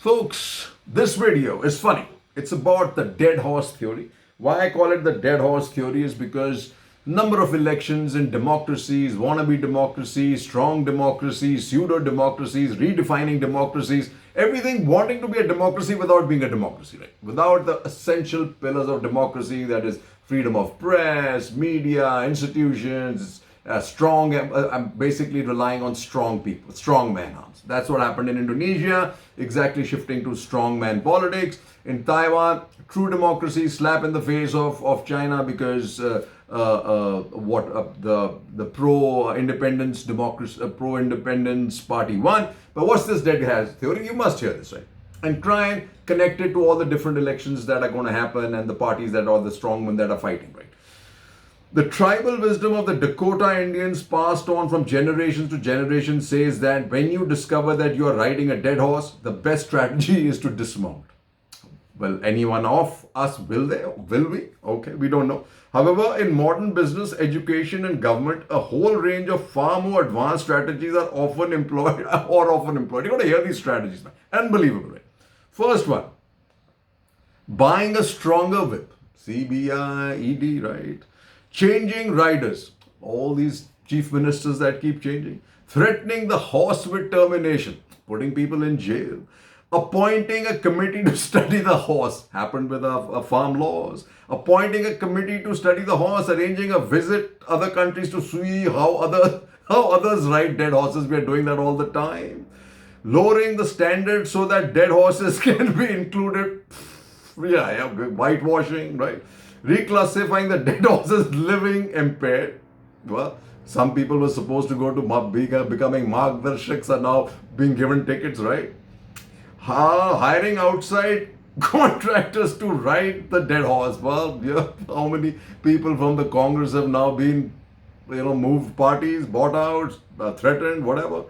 Folks, this video is funny. It's about the dead horse theory. Why I call it the dead horse theory is because number of elections in democracies, wannabe democracies, strong democracies, pseudo democracies, redefining democracies, everything wanting to be a democracy without being a democracy, right? Without the essential pillars of democracy, that is freedom of press, media, institutions, strong. I'm basically relying on strong people, strong man arms. That's what happened in Indonesia, exactly shifting to strongman politics. In Taiwan, true democracy, slap in the face of China because the pro independence democracy, pro independence party won. But what's this dead horse theory? You must hear this, right? And try and connect it to all the different elections that are going to happen and the parties that are the strongmen that are fighting, right? The tribal wisdom of the Dakota Indians passed on from generations to generations says that when you discover that you are riding a dead horse, the best strategy is to dismount. Well, anyone of us will they? Will we? Okay, we don't know. However, in modern business, education, and government, a whole range of far more advanced strategies are often employed You got to hear these strategies, man. Unbelievable, right? First one, buying a stronger whip. CBI, ED, right? Changing riders. All these chief ministers that keep changing. Threatening the horse with termination. Putting people in jail. Appointing a committee to study the horse. Happened with our farm laws. Appointing a committee to study the horse. Arranging a visit other countries to see how others ride dead horses. We are doing that all the time. Lowering the standard so that dead horses can be included. Yeah, whitewashing, right? Reclassifying the dead horses living impaired. Well, some people were supposed to go to becoming Margdarshaks are now being given tickets, right? Hiring outside contractors to ride the dead horse. Well, yeah, how many people from the Congress have now been, moved parties, bought out, threatened, whatever.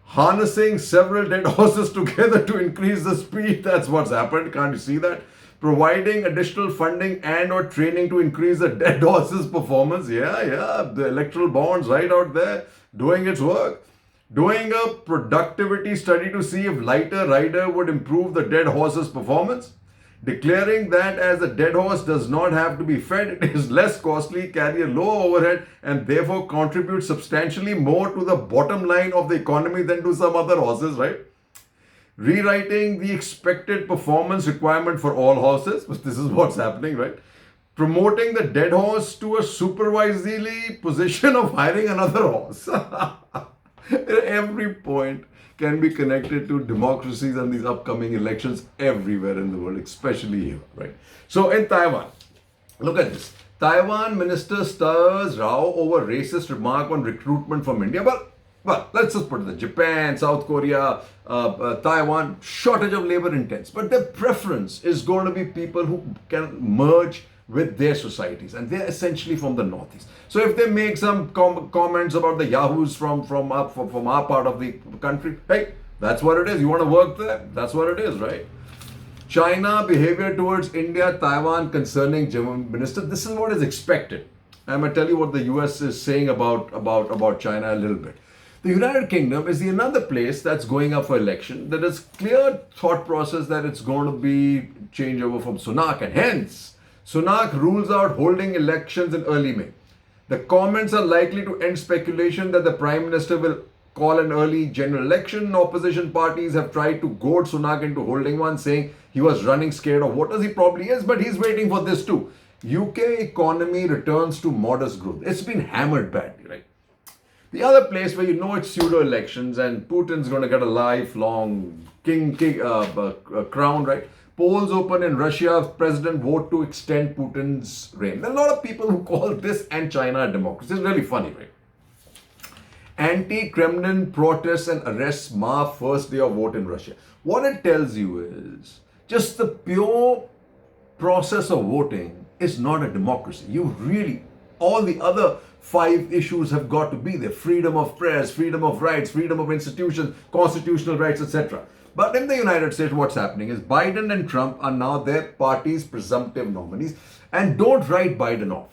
Harnessing several dead horses together to increase the speed. That's what's happened. Can't you see that? Providing additional funding and or training to increase the dead horse's performance. Yeah, the electoral bonds right out there doing its work. Doing a productivity study to see if lighter rider would improve the dead horse's performance. Declaring that as the dead horse does not have to be fed, it is less costly, carry a low overhead, and therefore contribute substantially more to the bottom line of the economy than to some other horses, right? Rewriting the expected performance requirement for all horses, but this is what's happening, right? Promoting the dead horse to a supervisory position of hiring another horse. Every point can be connected to democracies and these upcoming elections everywhere in the world, especially here, right? So in Taiwan, look at this. Taiwan minister stirs row over racist remark on recruitment from India. Well, let's just put it there. Japan, South Korea, Taiwan, shortage of labor intense. But their preference is going to be people who can merge with their societies. And they're essentially from the Northeast. So if they make some comments about the Yahoos from our part of the country, hey, that's what it is. You want to work there? That's what it is, right? China behavior towards India, Taiwan concerning German minister. This is what is expected. I'm going to tell you what the US is saying about China a little bit. The United Kingdom is another place that's going up for election. There is clear thought process that it's going to be changeover from Sunak, and hence Sunak rules out holding elections in early May. The comments are likely to end speculation that the Prime Minister will call an early general election. Opposition parties have tried to goad Sunak into holding one, saying he was running scared of voters. He probably is, but he's waiting for this too. UK economy returns to modest growth. It's been hammered badly, right? The other place where it's pseudo elections and Putin's going to get a lifelong crown, right? Polls open in Russia, president vote to extend Putin's reign. There are a lot of people who call this and China a democracy. It's really funny, right? Anti-Kremlin protests and arrests mar first day of vote in Russia. What it tells you is just the pure process of voting is not a democracy. All the other 5 issues have got to be there. Freedom of press, freedom of rights, freedom of institutions, constitutional rights, etc. But in the United States, what's happening is Biden and Trump are now their party's presumptive nominees. And don't write Biden off.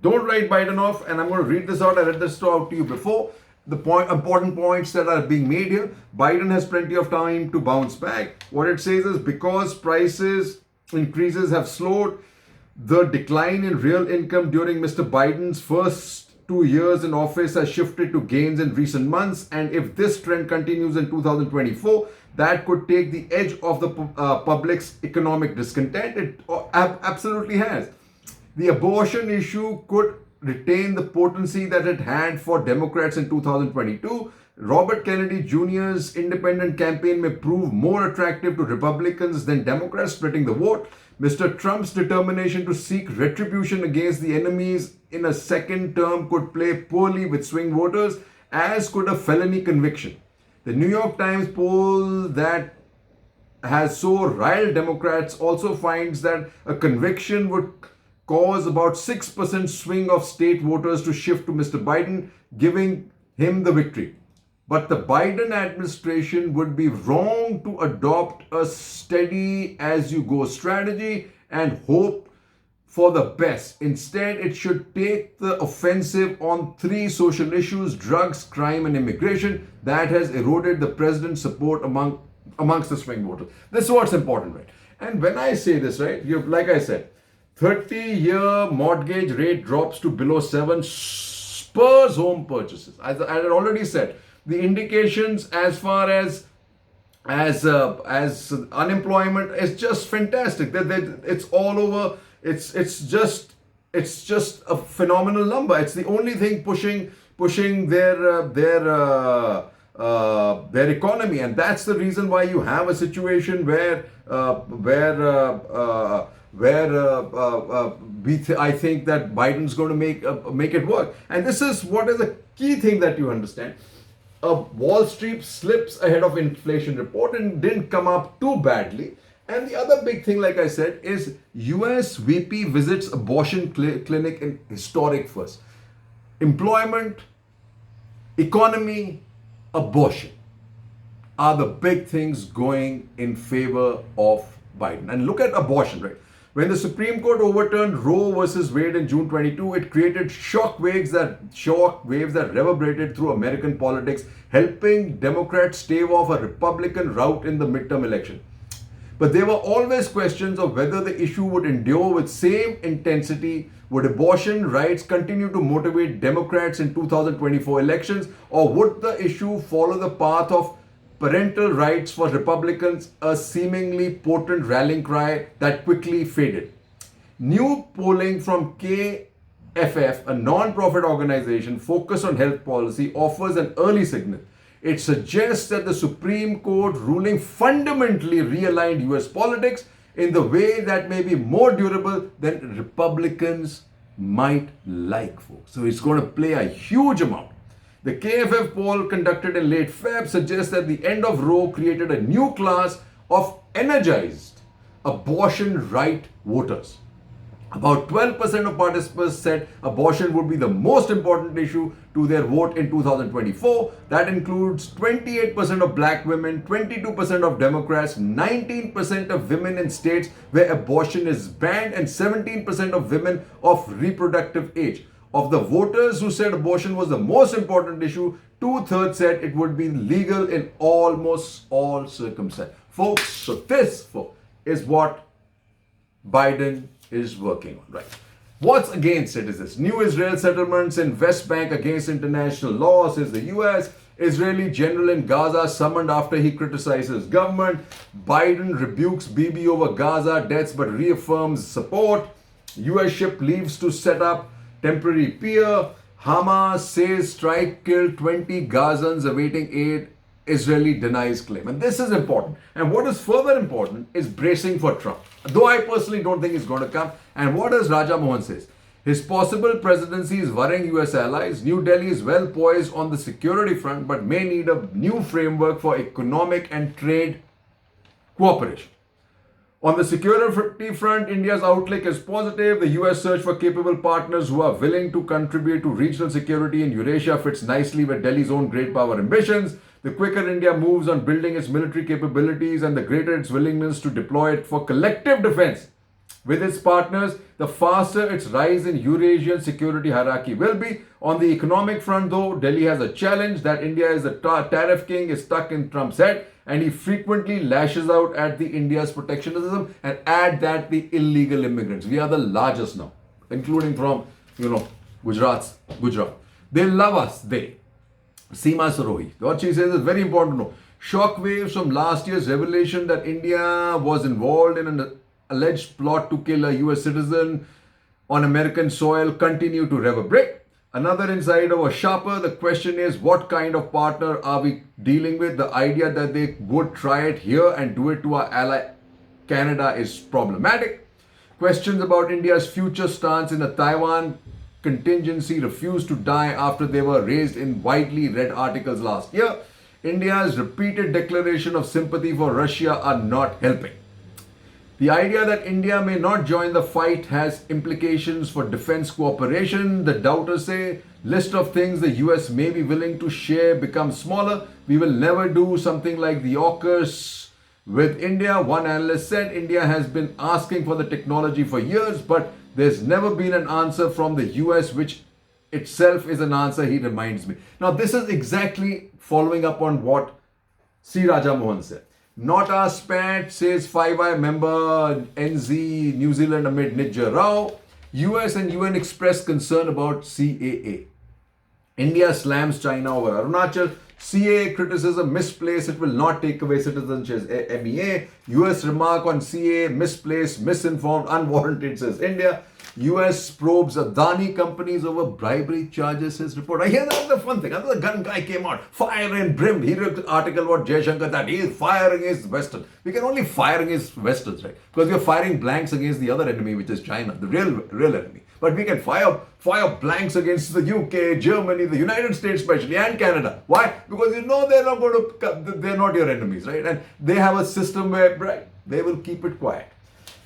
Don't write Biden off. And I'm going to read this out. I read this out to you before. the important points that are being made here. Biden has plenty of time to bounce back. What it says is because prices increases have slowed, the decline in real income during Mr. Biden's first 2 years in office has shifted to gains in recent months. And if this trend continues in 2024, that could take the edge off the public's economic discontent. It absolutely has. The abortion issue could retain the potency that it had for Democrats in 2022. Robert Kennedy Jr.'s independent campaign may prove more attractive to Republicans than Democrats, splitting the vote. Mr. Trump's determination to seek retribution against the enemies in a second term could play poorly with swing voters, as could a felony conviction. The New York Times poll that has so riled Democrats also finds that a conviction would cause about 6% swing of state voters to shift to Mr. Biden, giving him the victory. But the Biden administration would be wrong to adopt a steady as you go strategy and hope for the best. Instead, it should take the offensive on three social issues: drugs, crime, and immigration, that has eroded the president's support amongst the swing voters. This is what's important, right? And when I say this, right, like I said, 30-year mortgage rate drops to below 7, spurs home purchases. As I had already said, the indications as far as unemployment is just fantastic. That it's all over. It's just a phenomenal number. It's the only thing pushing their economy, and that's the reason why you have a situation where I think that Biden's going to make it work. And this is what is a key thing that you understand. Wall Street slips ahead of inflation report and didn't come up too badly. And the other big thing, like I said, is US VP visits abortion clinic in historic first. Employment, economy, abortion are the big things going in favor of Biden. And look at abortion, right? When the Supreme Court overturned Roe versus Wade in June 22, it created shock waves that reverberated through American politics, helping Democrats stave off a Republican rout in the midterm election. But there were always questions of whether the issue would endure with same intensity. Would abortion rights continue to motivate Democrats in 2024 elections, or would the issue follow the path of parental rights for Republicans, a seemingly potent rallying cry that quickly faded? New polling from KFF, a non-profit organization focused on health policy, offers an early signal. It suggests that the Supreme Court ruling fundamentally realigned US politics in the way that may be more durable than Republicans might like, folks. So it's going to play a huge amount. The KFF poll conducted in late Feb suggests that the end of Roe created a new class of energized abortion right voters. About 12% of participants said abortion would be the most important issue to their vote in 2024. That includes 28% of black women, 22% of Democrats, 19% of women in states where abortion is banned, and 17% of women of reproductive age. Of the voters who said abortion was the most important issue, 2/3 said it would be legal in almost all circumstances. Folks, so this is what Biden is working on, right? What's against it is this: new Israel settlements in West Bank against international law, says the US. Israeli general in Gaza summoned after he criticizes government. Biden rebukes Bibi over Gaza deaths but reaffirms support. US ship leaves to set up temporary pier. Hamas says strike killed 20 Gazans awaiting aid. Israeli denies claim. And this is important. And what is further important is bracing for Trump, though I personally don't think he's going to come. And what does Raja Mohan says? His possible presidency is worrying US allies. New Delhi is well poised on the security front, but may need a new framework for economic and trade cooperation. On the security front, India's outlook is positive. The US search for capable partners who are willing to contribute to regional security in Eurasia fits nicely with Delhi's own great power ambitions. The quicker India moves on building its military capabilities and the greater its willingness to deploy it for collective defense with its partners, the faster its rise in Eurasian security hierarchy will be. On the economic front, though, Delhi has a challenge that India is a tariff king is stuck in Trump's head, and he frequently lashes out at the India's protectionism and add that the illegal immigrants. We are the largest now, including from Gujarat. They love us. Seema Sarohi. What she says is very important to know. Shockwaves from last year's revelation that India was involved in an alleged plot to kill a US citizen on American soil continue to reverberate. Another insider was sharper. The question is, what kind of partner are we dealing with? The idea that they would try it here and do it to our ally Canada is problematic. Questions about India's future stance in the Taiwan contingency refused to die after they were raised in widely read articles last year. India's repeated declaration of sympathy for Russia are not helping. The idea that India may not join the fight has implications for defense cooperation. The doubters say list of things the US may be willing to share becomes smaller. We will never do something like the AUKUS with India. One analyst said India has been asking for the technology for years, but there's never been an answer from the US, which itself is an answer, he reminds me. Now, this is exactly following up on what C. Raja Mohan said. Not our spat, says 5i member NZ New Zealand amid Nijja Rao. US and UN expressed concern about CAA. India slams China over Arunachal. CAA criticism misplaced. It will not take away citizenship. MEA. US remark on CAA misplaced, misinformed, unwarranted, says India. US probes Adani companies over bribery charges, his report. I hear that's the fun thing. Another gun guy came out, fire and brim. He wrote an article about Jaishankar that he is firing against Western. We can only fire against Westerns, right? Because we are firing blanks against the other enemy, which is China, the real enemy. But we can fire blanks against the UK, Germany, the United States especially, and Canada. Why? Because they're not going to, they're not your enemies, right? And they have a system where, right, they will keep it quiet.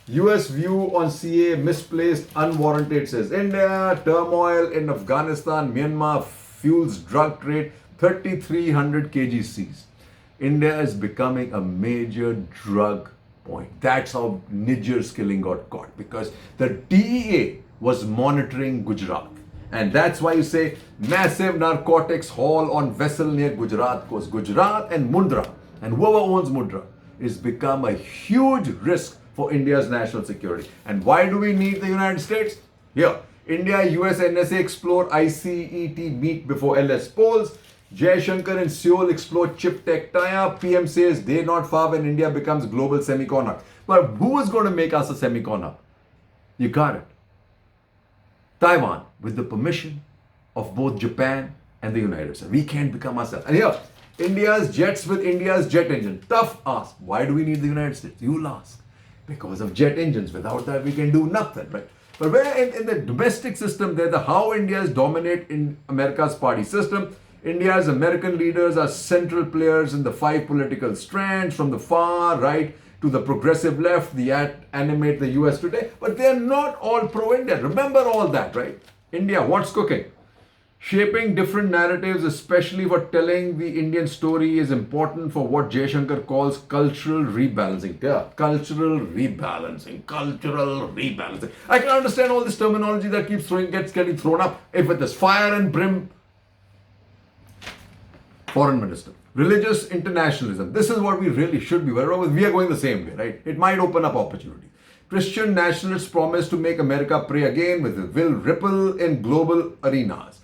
US view on CA misplaced, unwarranted, says India. Turmoil in Afghanistan, Myanmar fuels drug trade, 3,300 kg seized. India is becoming a major drug point. That's how Nijjar's killing got caught, because the DEA was monitoring Gujarat. And that's why you say massive narcotics haul on vessel near Gujarat coast. Gujarat and Mundra, and whoever owns Mundra, is become a huge risk for India's national security. And why do we need the United States? Here, India, US, NSA explore ICET meet before LS polls. Jaishankar and Seoul explore chip tech tie-up. PM says day not far when India becomes global semicon hub. But who is going to make us a semicon hub? You got it. Taiwan, with the permission of both Japan and the United States. We can't become ourselves. And here, India's jets with India's jet engine. Tough ask. Why do we need the United States? You'll ask. Because of jet engines. Without that, we can do nothing, right? But where in the domestic system, there, how India's dominate in America's party system. India's American leaders are central players in the 5 political strands, from the far right to the progressive left, the animate the US today. But they're not all pro-India. Remember all that, right? India, what's cooking? Shaping different narratives, especially for telling the Indian story, is important for what Jaishankar calls cultural rebalancing. Yeah, cultural rebalancing. I can understand all this terminology that gets getting thrown up. If it is fire and brim, foreign minister. Religious internationalism. This is what we really should be aware of. We are going the same way, right? It might open up opportunity. Christian nationalists promise to make America pray again, will ripple in global arenas.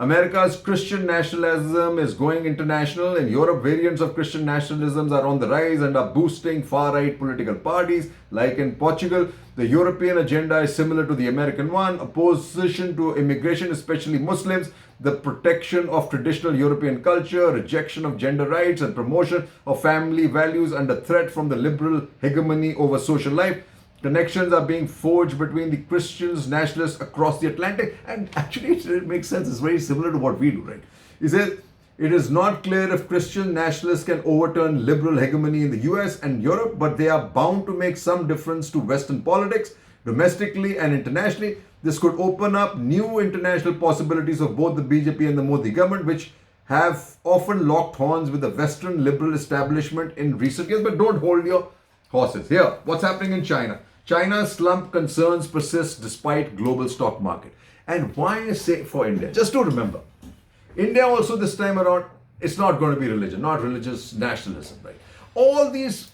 America's Christian nationalism is going international. In Europe, variants of Christian nationalisms are on the rise and are boosting far-right political parties. Like in Portugal, the European agenda is similar to the American one. Opposition to immigration, especially Muslims, the protection of traditional European culture, rejection of gender rights, and promotion of family values under threat from the liberal hegemony over social life. Connections are being forged between the Christians, nationalists across the Atlantic, and actually it makes sense. It's very similar to what we do, right? He says, it is not clear if Christian nationalists can overturn liberal hegemony in the US and Europe, but they are bound to make some difference to Western politics, domestically and internationally. This could open up new international possibilities of both the BJP and the Modi government, which have often locked horns with the Western liberal establishment in recent years. But don't hold your horses. Here, what's happening in China? China's slump concerns persist despite global stock market. And why I say for India? Just to remember, India also this time around, it's not going to be religion, not religious nationalism, right? All these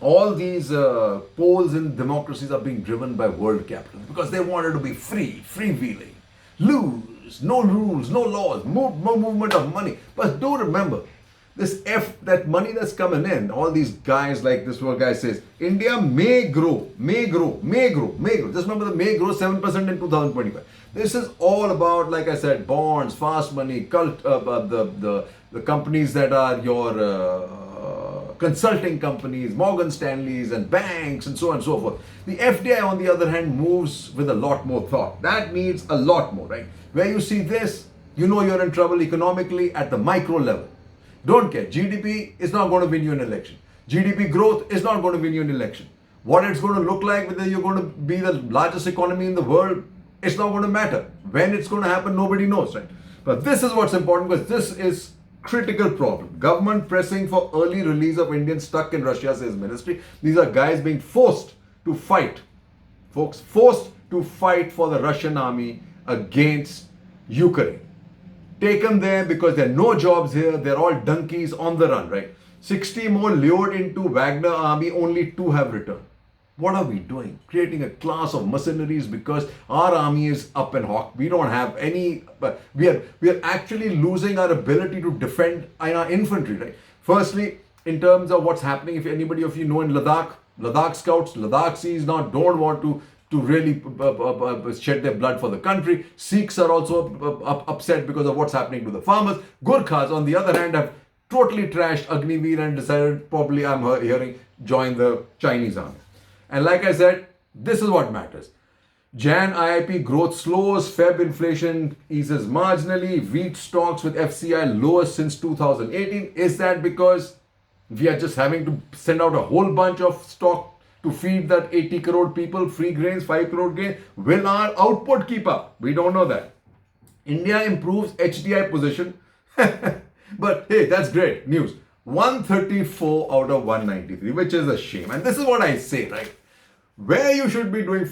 polls in democracies are being driven by world capitalism because they wanted to be free, freewheeling, loose, no rules, no laws, no movement of money. But do remember, that money that's coming in, all these guys like this one guy says, India may grow. Just remember the may grow 7% in 2025. This is all about, like I said, bonds, fast money, the companies that are your consulting companies, Morgan Stanleys and banks and so on and so forth. The FDI on the other hand moves with a lot more thought. That needs a lot more, right? Where you see this, you know you're in trouble economically at the micro level. Don't care. GDP is not going to win you an election. GDP growth is not going to win you an election. What it's going to look like, whether you're going to be the largest economy in the world, it's not going to matter. When it's going to happen, nobody knows, right? But this is what's important because this is critical problem. Government pressing for early release of Indians stuck in Russia, says ministry. These are guys being forced to fight. Folks, forced to fight for the Russian army against Ukraine. Taken there because there are no jobs here. They're all donkeys on the run, right? 60 more lured into Wagner army, only 2 have returned. What are we doing? Creating a class of mercenaries because our army is up and hawk. We don't have any, but we are actually losing our ability to defend our infantry, right? Firstly, in terms of what's happening, if anybody of you know in Ladakh scouts, Ladakh Seas now don't want to really shed their blood for the country. Sikhs are also upset because of what's happening to the farmers. Gurkhas, on the other hand, have totally trashed Agniveer and decided, probably I'm hearing, join the Chinese army. And like I said, this is what matters. Jan IIP growth slows, Feb inflation eases marginally, wheat stocks with FCI lowest since 2018. Is that because we are just having to send out a whole bunch of stock to feed that 80 crore people free grains, 5 crore grains? Will our output keep up? We don't know that. India improves HDI position. But hey, that's great news. 134 out of 193, which is a shame. And this is what I say, right? Where you should be doing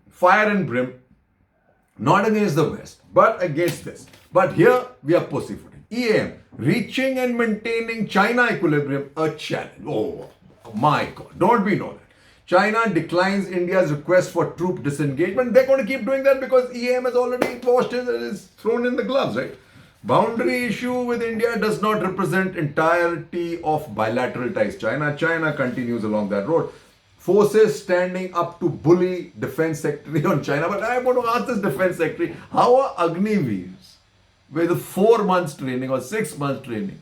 fire and brim, not against the West, but against this. But here we are pussyfooting. EAM, reaching and maintaining China equilibrium, a challenge. Oh my God, don't we know that? China declines India's request for troop disengagement. They're going to keep doing that because EAM has already washed it and is thrown in the gloves, right? Boundary issue with India does not represent entirety of bilateral ties. China continues along that road. Forces standing up to bully Defense Secretary on China. But I want to ask this Defense Secretary, how are Agniveers with 4 months training or 6 months training,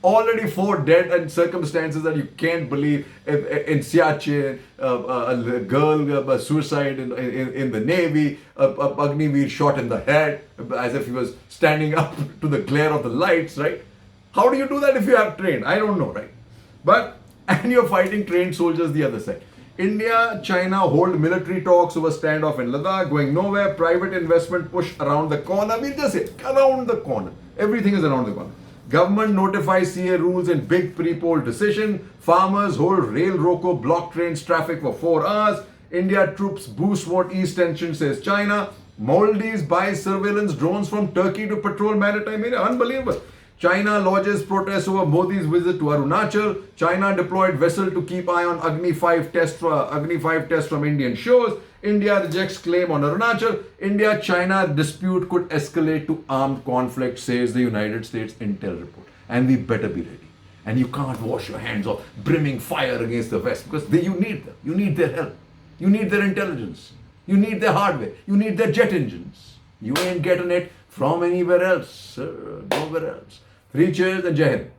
already 4 dead and circumstances that you can't believe in Siachen, a girl suicide in the Navy, Agniveer shot in the head as if he was standing up to the glare of the lights, right? How do you do that if you have trained? I don't know, right? And you're fighting trained soldiers the other side. India, China hold military talks over standoff in Ladakh, going nowhere. Private investment push around the corner. We'll just say around the corner. Everything is around the corner. Government notifies CA rules in big pre-poll decision. Farmers hold rail roko, block trains traffic for 4 hours. India troops boost what east tension, says China. Maldives buys surveillance drones from Turkey to patrol maritime area. Unbelievable. China lodges protests over Modi's visit to Arunachal. China deployed vessel to keep eye on Agni 5 test from Indian shores. India rejects claim on Arunachal. India-China dispute could escalate to armed conflict, says the United States Intel report. And we better be ready. And you can't wash your hands off brimming fire against the West because you need them. You need their help. You need their intelligence. You need their hardware. You need their jet engines. You ain't getting it from anywhere else, sir. Nowhere else. 3 cheers and Jai Hind.